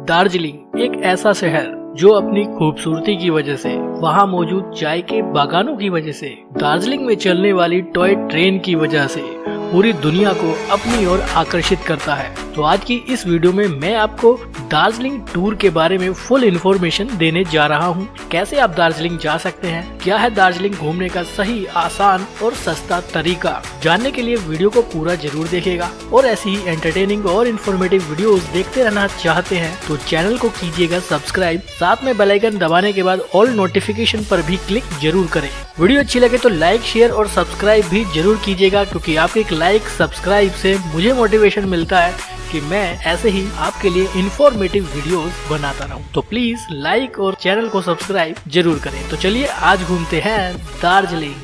दार्जिलिंग एक ऐसा शहर जो अपनी खूबसूरती की वजह से, वहाँ मौजूद चाय के बागानों की वजह से, दार्जिलिंग में चलने वाली टॉय ट्रेन की वजह से पूरी दुनिया को अपनी ओर आकर्षित करता है। तो आज की इस वीडियो में मैं आपको दार्जिलिंग टूर के बारे में फुल इन्फॉर्मेशन देने जा रहा हूँ। कैसे आप दार्जिलिंग जा सकते हैं, क्या है दार्जिलिंग घूमने का सही, आसान और सस्ता तरीका, जानने के लिए वीडियो को पूरा जरूर देखिएगा। और ऐसी ही एंटरटेनिंग और इन्फॉर्मेटिव वीडियोस देखते रहना चाहते हैं तो चैनल को कीजिएगा सब्सक्राइब, साथ में बेल आइकन दबाने के बाद ऑल नोटिफिकेशन पर भी क्लिक जरूर करें। वीडियो अच्छी लगे तो लाइक, शेयर और सब्सक्राइब भी जरूर कीजिएगा, क्योंकि आपके एक लाइक, सब्सक्राइब से मुझे मोटिवेशन मिलता है कि मैं ऐसे ही आपके लिए इन्फॉर्मेटिव वीडियोस बनाता रहूं। तो प्लीज लाइक और चैनल को सब्सक्राइब जरूर करें। तो चलिए आज घूमते हैं दार्जिलिंग।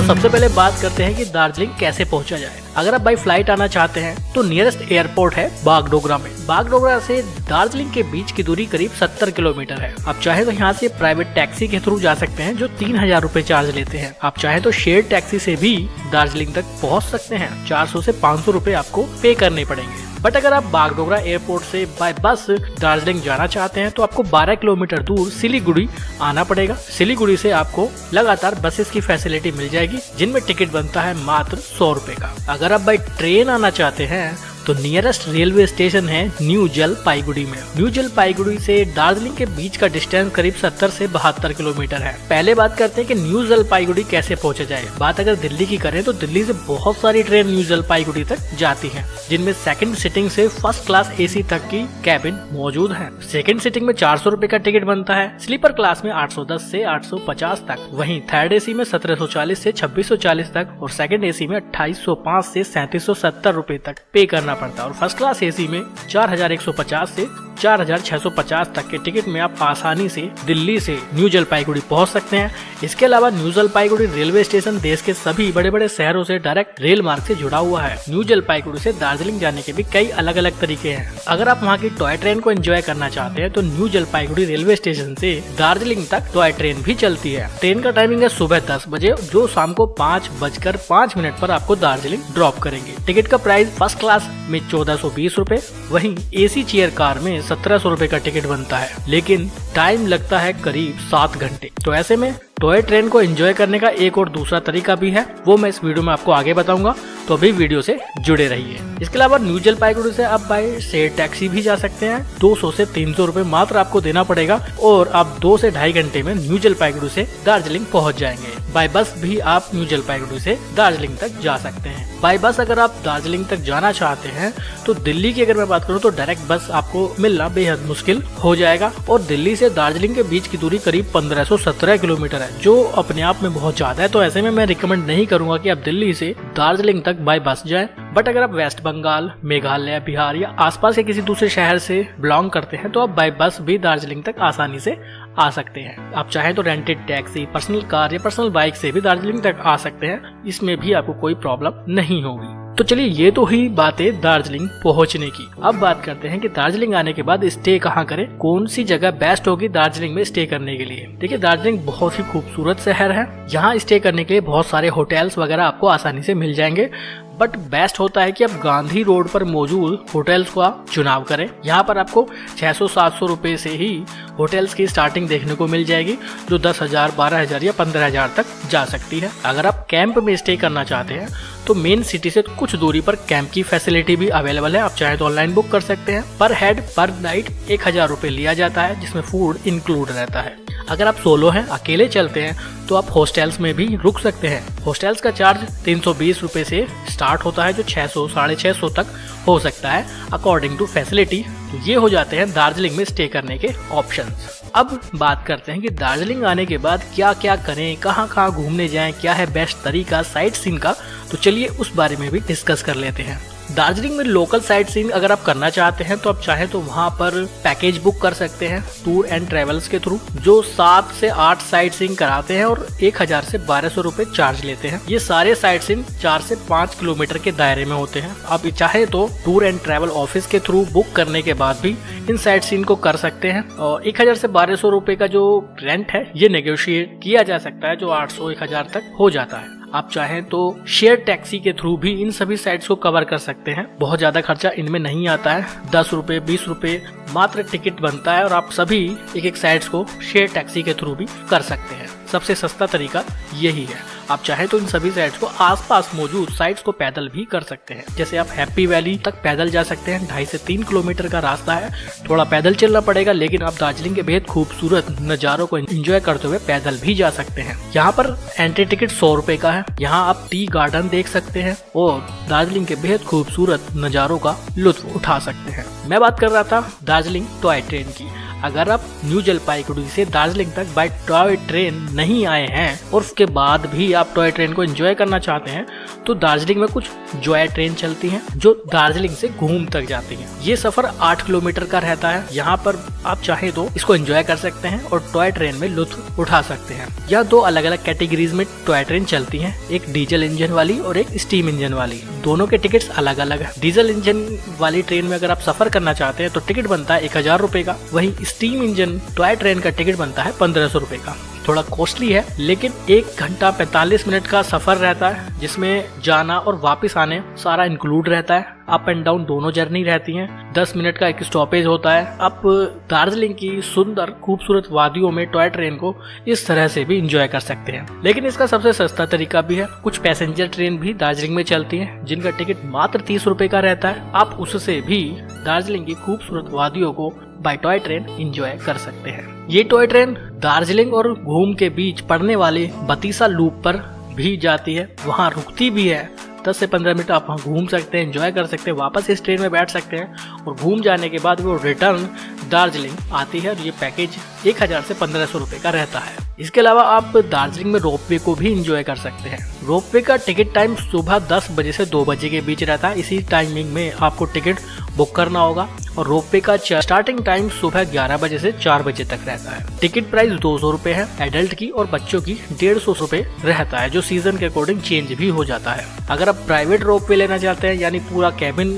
सबसे पहले बात करते हैं कि दार्जिलिंग कैसे पहुंचा जाए। अगर आप बाई फ्लाइट आना चाहते हैं तो नियरेस्ट एयरपोर्ट है बागडोगरा में। बागडोगरा से दार्जिलिंग के बीच की दूरी करीब 70 किलोमीटर है। आप चाहे तो यहाँ से प्राइवेट टैक्सी के थ्रू जा सकते हैं जो 3000 रुपए चार्ज लेते हैं। आप चाहे तो शेयर टैक्सी से भी दार्जिलिंग तक पहुँच सकते हैं। 400 से 500 रुपए आपको पे करने पड़ेंगे। बट अगर आप बागडोगरा एयरपोर्ट से बाय बस दार्जिलिंग जाना चाहते हैं तो आपको 12 किलोमीटर दूर सिलीगुड़ी आना पड़ेगा। सिलीगुड़ी से आपको लगातार बसेस की फैसिलिटी मिल जाएगी, जिनमें टिकट बनता है मात्र 100 रुपए का। अगर आप बाय ट्रेन आना चाहते हैं तो नियरेस्ट रेलवे स्टेशन है न्यू जलपाईगुड़ी में। न्यू जलपाईगुड़ी से दार्जिलिंग के बीच का डिस्टेंस करीब 70 से 72 किलोमीटर है। पहले बात करते हैं कि न्यू जलपाईगुड़ी कैसे पहुंचा जाए। बात अगर दिल्ली की करें तो दिल्ली से बहुत सारी ट्रेन न्यू जलपाईगुड़ी तक जाती हैं, जिनमें सेकंड सीटिंग से फर्स्ट क्लास एसी तक की कैबिन मौजूद है। सेकंड सीटिंग में 400 रुपए का टिकट बनता है, स्लीपर क्लास में 810 से 850 तक, वहीं थर्ड एसी में 1740 से 2640 तक और सेकंड एसी में 2805 से 3770 रुपए तक पे करना पड़ता है। और फर्स्ट क्लास एसी में 4150 से 4650 तक के टिकट में आप आसानी से दिल्ली से न्यू जलपाईगुड़ी पहुंच सकते हैं। इसके अलावा न्यू जलपाईगुड़ी रेलवे स्टेशन देश के सभी बड़े बड़े शहरों से डायरेक्ट रेल मार्ग से जुड़ा हुआ है। न्यू जलपाईगुड़ी से दार्जिलिंग जाने के भी कई अलग अलग तरीके हैं। अगर आप वहाँ की टॉय ट्रेन को एंजॉय करना चाहते हैं तो न्यू जलपाईगुड़ी रेलवे स्टेशन से दार्जिलिंग तक टॉय ट्रेन भी चलती है। ट्रेन का टाइमिंग है सुबह 10 बजे, जो शाम को 5:05 पर आपको दार्जिलिंग ड्रॉप करेंगे। टिकट का प्राइस फर्स्ट क्लास में 1420 रुपए, वहीं एसी चेयर कार में 1700 रुपए का टिकट बनता है, लेकिन टाइम लगता है करीब 7 घंटे। तो ऐसे में टॉय ट्रेन को एंजॉय करने का एक और दूसरा तरीका भी है, वो मैं इस वीडियो में आपको आगे बताऊंगा, तो अभी वीडियो से जुड़े रहिए। इसके अलावा न्यू जलपाईगुड़ी से आप बाय शेयर टैक्सी भी जा सकते हैं। 200 से 300 रुपए मात्र आपको देना पड़ेगा और आप 2 से 2.5 घंटे में न्यू जलपाईगुड़ी से दार्जिलिंग पहुंच जाएंगे। बाय बस भी आप न्यू जलपाईगुड़ी से दार्जिलिंग तक जा सकते हैं। बाय बस अगर आप दार्जिलिंग तक जाना चाहते हैं तो दिल्ली की अगर मैं बात करूं तो डायरेक्ट बस आपको मिलना बेहद मुश्किल हो जाएगा। और दिल्ली से दार्जिलिंग के बीच की दूरी करीब 1517 किलोमीटर है, जो अपने आप में बहुत ज्यादा है। तो ऐसे में मैं रिकमेंड नहीं करूंगा कि आप दिल्ली से दार्जिलिंग तक बाय बस जाएं। बट अगर आप वेस्ट बंगाल, मेघालय, बिहार या आसपास के किसी दूसरे शहर से बिलोंग करते हैं तो आप बाय बस भी दार्जिलिंग तक आसानी से आ सकते हैं। आप चाहें तो रेंटेड टैक्सी, पर्सनल कार या पर्सनल बाइक से भी दार्जिलिंग तक आ सकते हैं, इसमें भी आपको कोई प्रॉब्लम नहीं होगी। तो चलिए, ये तो ही बातें दार्जिलिंग पहुंचने की। अब बात करते हैं कि दार्जिलिंग आने के बाद स्टे कहाँ करें, कौन सी जगह बेस्ट होगी दार्जिलिंग में स्टे करने के लिए। देखिए, दार्जिलिंग बहुत ही खूबसूरत शहर है। यहाँ स्टे करने के लिए बहुत सारे होटल्स वगैरह आपको आसानी से मिल जाएंगे। बट बेस्ट होता है कि आप गांधी रोड पर मौजूद होटल्स का चुनाव करें। यहाँ पर आपको 600-700 रुपए से ही होटल्स की स्टार्टिंग देखने को मिल जाएगी, जो 10,000, 12,000 या 15,000 तक जा सकती है। अगर आप कैंप में स्टे करना चाहते हैं तो मेन सिटी से कुछ दूरी पर कैंप की फैसिलिटी भी अवेलेबल है। आप चाहे तो ऑनलाइन बुक कर सकते हैं। पर हेड पर नाइट 1000 रुपए लिया जाता है, जिसमें फूड इंक्लूड रहता है। अगर आप सोलो हैं, अकेले चलते हैं, तो आप हॉस्टल्स में भी रुक सकते हैं। हॉस्टल्स का चार्ज 320 रुपए से स्टार्ट होता है, जो 600, 650 तक हो सकता है अकॉर्डिंग टू फैसिलिटी। तो ये हो जाते हैं दार्जिलिंग में स्टे करने के ऑप्शंस। अब बात करते हैं कि दार्जिलिंग आने के बाद क्या क्या करें, कहाँ कहाँ घूमने जाएं, क्या है बेस्ट तरीका साइट सीन का। तो चलिए उस बारे में भी डिस्कस कर लेते हैं। दार्जिलिंग में लोकल साइट सीइंग अगर आप करना चाहते हैं तो आप चाहें तो वहाँ पर पैकेज बुक कर सकते हैं टूर एंड ट्रेवल्स के थ्रू, जो 7 से 8 साइट सीइंग कराते हैं और 1000 से 1200 रुपए चार्ज लेते हैं। ये सारे साइट सीइंग 4 से 5 किलोमीटर के दायरे में होते हैं। आप चाहे तो टूर एंड ट्रेवल ऑफिस के थ्रू बुक करने के बाद भी इन साइट सीइंग को कर सकते हैं। और 1000 से 1200 रुपए का जो रेंट है ये नेगोशिएट किया जा सकता है, जो 800-1000 तक हो जाता है। आप चाहें तो शेयर टैक्सी के थ्रू भी इन सभी साइट्स को कवर कर सकते हैं। बहुत ज्यादा खर्चा इनमें नहीं आता है, 10 रुपए 20 रुपए मात्र टिकट बनता है और आप सभी एक साइट्स को शेयर टैक्सी के थ्रू भी कर सकते हैं। सबसे सस्ता तरीका यही है। आप चाहे तो इन सभी साइट्स को आसपास मौजूद साइट्स को पैदल भी कर सकते हैं। जैसे आप हैप्पी वैली तक पैदल जा सकते हैं, 2.5 से 3 किलोमीटर का रास्ता है, थोड़ा पैदल चलना पड़ेगा, लेकिन आप दार्जिलिंग के बेहद खूबसूरत नज़ारों को एंजॉय करते हुए पैदल भी जा सकते हैं। यहाँ पर एंट्री टिकट 100 रुपए का है। यहाँ आप टी गार्डन देख सकते हैं और दार्जिलिंग के बेहद खूबसूरत नज़ारों का लुत्फ उठा सकते हैं। मैं बात कर रहा था दार्जिलिंग टॉय ट्रेन की। अगर आप न्यू जलपाईगुड़ी से दार्जिलिंग तक बाय टॉय ट्रेन नहीं आए हैं और उसके बाद भी आप टॉय ट्रेन को एंजॉय करना चाहते हैं तो दार्जिलिंग में कुछ जॉय ट्रेन चलती हैं जो दार्जिलिंग से घूम तक जाती हैं। ये सफर 8 किलोमीटर का रहता है। यहाँ पर आप चाहे तो इसको एंजॉय कर सकते हैं और टॉय ट्रेन में लुत्फ उठा सकते हैं। यह 2 अलग अलग कैटेगरीज में टॉय ट्रेन चलती हैं, एक डीजल इंजन वाली और एक स्टीम इंजन वाली। दोनों के टिकट्स अलग अलग है। डीजल इंजन वाली ट्रेन में अगर आप सफर करना चाहते हैं तो टिकट बनता है 1000 रुपए का, वही स्टीम इंजन टॉय ट्रेन का टिकट बनता है 1500 रुपए का। थोड़ा कॉस्टली है, लेकिन 1 घंटा 45 मिनट का सफर रहता है, जिसमें जाना और वापस आने सारा इंक्लूड रहता है। अप एंड डाउन दोनों जर्नी रहती हैं। 10 मिनट का एक स्टॉपेज होता है। आप दार्जिलिंग की सुंदर खूबसूरत वादियों में टॉय ट्रेन को इस तरह से भी एंजॉय कर सकते हैं। लेकिन इसका सबसे सस्ता तरीका भी है। कुछ पैसेंजर ट्रेन भी दार्जिलिंग में चलती हैं, जिनका टिकट मात्र 30 रुपए का रहता है। आप उससे भी दार्जिलिंग की खूबसूरत वादियों को बाय टॉय ट्रेन एंजॉय कर सकते हैं। ये टॉय ट्रेन दार्जिलिंग और घूम के बीच पड़ने वाले बतीसा लूप पर भी जाती है, वहाँ रुकती भी है। 10 से 15 मिनट आप वहाँ घूम सकते हैं, एंजॉय कर सकते हैं, वापस इस ट्रेन में बैठ सकते हैं और घूम जाने के बाद वो रिटर्न दार्जिलिंग आती है। और ये पैकेज 1000 से 1500 रुपए का रहता है। इसके अलावा आप दार्जिलिंग में रोपवे को भी एंजॉय कर सकते हैं। रोपवे का टिकट टाइम सुबह 10 बजे से 2 बजे के बीच रहता है। इसी टाइमिंग में आपको टिकट बुक करना होगा और रोपवे का स्टार्टिंग टाइम सुबह 11 बजे से 4 बजे तक रहता है। टिकट प्राइस 200 रुपए है। एडल्ट की और बच्चों की 150 रुपए रहता है, जो सीजन के अकॉर्डिंग चेंज भी हो जाता है। अगर आप प्राइवेट रोपवे लेना चाहते हैं, यानी पूरा कैबिन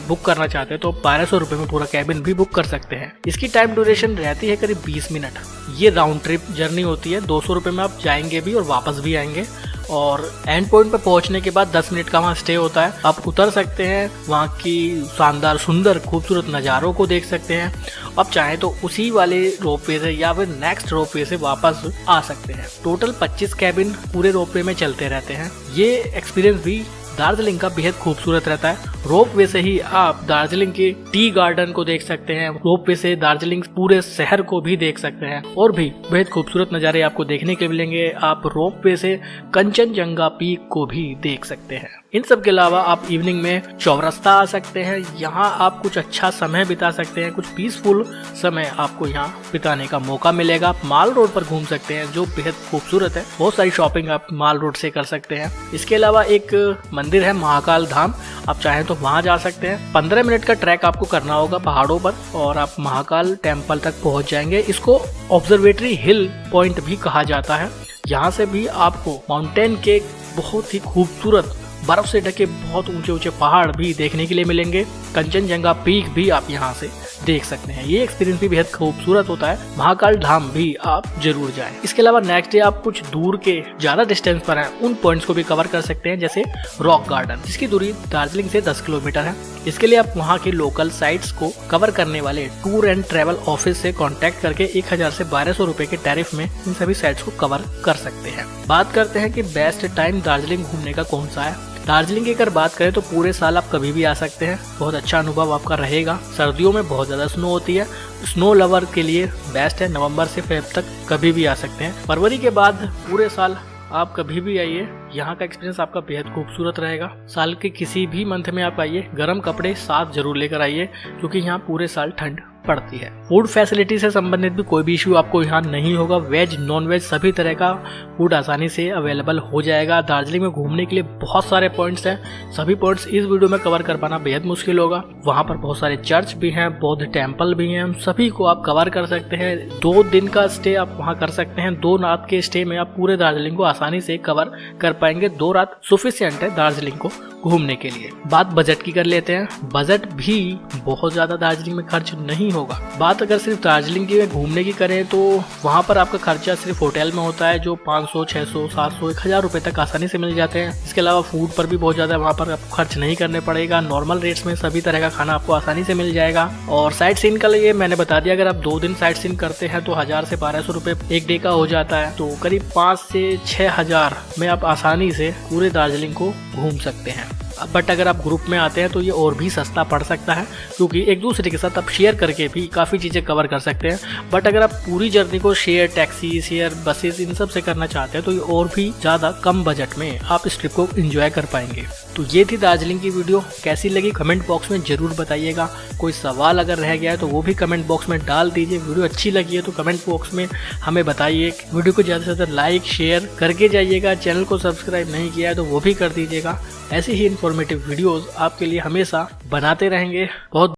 बुक करना चाहते हैं, तो 1200 रुपए में पूरा कैबिन भी बुक कर सकते हैं। इसकी टाइम ड्यूरेशन रहती है करीब 20 मिनट। ये राउंड ट्रिप जर्नी होती है। 200 रुपए में आप जाएंगे भी और वापस भी आएंगे। और एंड पॉइंट पर पहुंचने के बाद 10 मिनट का वहाँ स्टे होता है। आप उतर सकते हैं, वहाँ की शानदार सुंदर खूबसूरत नज़ारों को देख सकते हैं। आप चाहें तो उसी वाले रोपवे से या फिर नेक्स्ट रोपवे से वापस आ सकते हैं। टोटल 25 कैबिन पूरे रोपवे में चलते रहते हैं। ये एक्सपीरियंस भी दार्जिलिंग का बेहद खूबसूरत रहता है। रोपवे से ही आप दार्जिलिंग के टी गार्डन को देख सकते हैं। रोपवे से दार्जिलिंग पूरे शहर को भी देख सकते हैं और भी बेहद खूबसूरत नज़ारे आपको देखने के मिलेंगे। आप रोपवे से कंचनजंगा पीक को भी देख सकते हैं। इन सब के अलावा आप इवनिंग में चौरस्ता आ सकते हैं। यहाँ आप कुछ अच्छा समय बिता सकते हैं, कुछ पीसफुल समय आपको यहाँ बिताने का मौका मिलेगा। आप माल रोड पर घूम सकते हैं, जो बेहद खूबसूरत है। बहुत सारी शॉपिंग आप माल रोड से कर सकते हैं। इसके अलावा एक मंदिर है महाकाल धाम, आप चाहें तो वहाँ जा सकते हैं। 15 मिनट का ट्रैक आपको करना होगा पहाड़ों पर और आप महाकाल टेम्पल तक पहुँच जाएंगे। इसको ऑब्जर्वेटरी हिल पॉइंट भी कहा जाता है। यहाँ से भी आपको माउंटेन के बहुत ही खूबसूरत बर्फ से ढके बहुत ऊंचे ऊंचे पहाड़ भी देखने के लिए मिलेंगे। कंचनजंगा पीक भी आप यहाँ से देख सकते हैं। ये एक्सपीरियंस भी बेहद खूबसूरत होता है। महाकाल धाम भी आप जरूर जाएं। इसके अलावा नेक्स्ट डे आप कुछ दूर के ज्यादा डिस्टेंस पर हैं, उन पॉइंट्स को भी कवर कर सकते हैं, जैसे रॉक गार्डन, जिसकी दूरी दार्जिलिंग से 10 किलोमीटर है। इसके लिए आप वहाँ के लोकल साइट्स को कवर करने वाले टूर एंड ट्रेवल ऑफिस से कॉन्टेक्ट करके 1000 से 1200 रुपए के टैरिफ में इन सभी साइट्स को कवर कर सकते हैं। बात करते हैं कि बेस्ट टाइम दार्जिलिंग घूमने का कौन सा है। दार्जिलिंग की अगर बात करें तो पूरे साल आप कभी भी आ सकते हैं। बहुत अच्छा अनुभव आपका रहेगा। सर्दियों में बहुत ज़्यादा स्नो होती है। स्नो लवर के लिए बेस्ट है। नवंबर से फेब तक कभी भी आ सकते हैं। फरवरी के बाद पूरे साल आप कभी भी आइए, यहाँ का एक्सपीरियंस आपका बेहद खूबसूरत रहेगा। साल के किसी भी मंथ में आप आइए, गर्म कपड़े साथ जरूर लेकर आइए, क्योंकि यहाँ पूरे साल ठंड पड़ती है। फूड फैसिलिटी से संबंधित भी कोई भी इश्यू आपको यहाँ नहीं होगा। वेज नॉन वेज सभी तरह का फूड आसानी से अवेलेबल हो जाएगा। दार्जिलिंग में घूमने के लिए बहुत सारे पॉइंट्स हैं, सभी पॉइंट्स इस वीडियो में कवर कर पाना बेहद मुश्किल होगा। वहाँ पर बहुत सारे चर्च भी हैं, बौद्ध टेम्पल भी हैं, सभी को आप कवर कर सकते हैं। 2 दिन का स्टे आप वहाँ कर सकते हैं। 2 रात के स्टे में आप पूरे दार्जिलिंग को आसानी से कवर कर पाएंगे। 2 रात सफिशिएंट है दार्जिलिंग को घूमने के लिए। बात बजट की कर लेते हैं। बजट भी बहुत ज्यादा दार्जिलिंग में खर्च नहीं होगा। बात अगर सिर्फ दार्जिलिंग की घूमने की करें तो वहाँ पर आपका खर्चा सिर्फ होटल में होता है, जो 500, 600, 700, 1000 रुपए तक आसानी से मिल जाते हैं। इसके अलावा फूड पर भी बहुत ज्यादा वहाँ पर आपको खर्च नहीं करने पड़ेगा। नॉर्मल रेट्स में सभी तरह का खाना आपको आसानी से मिल जाएगा। और साइट सीन का लिए मैंने बता दिया, अगर आप 2 दिन साइट सीन करते हैं तो 1000 से 1200 रुपए एक डे का हो जाता है। तो करीब 5 से 6000 में आप आसानी से पूरे दार्जिलिंग को घूम सकते हैं। बट अगर आप ग्रुप में आते हैं तो ये और भी सस्ता पड़ सकता है, क्योंकि एक दूसरे के साथ आप शेयर करके भी काफ़ी चीज़ें कवर कर सकते हैं। बट अगर आप पूरी जर्नी को शेयर टैक्सी, शेयर बसेस, इन सब से करना चाहते हैं तो ये और भी ज़्यादा कम बजट में आप इस ट्रिप को एंजॉय कर पाएंगे। तो ये थी दार्जिलिंग की वीडियो। कैसी लगी कमेंट बॉक्स में जरूर बताइएगा। कोई सवाल अगर रह गया है तो वो भी कमेंट बॉक्स में डाल दीजिए। वीडियो अच्छी लगी है तो कमेंट बॉक्स में हमें बताइए। वीडियो को ज़्यादा से ज़्यादा लाइक शेयर करके जाइएगा। चैनल को सब्सक्राइब नहीं किया है तो वो भी कर दीजिएगा। ऐसी ही इन्फॉर्मेटिव वीडियोस आपके लिए हमेशा बनाते रहेंगे। बहुत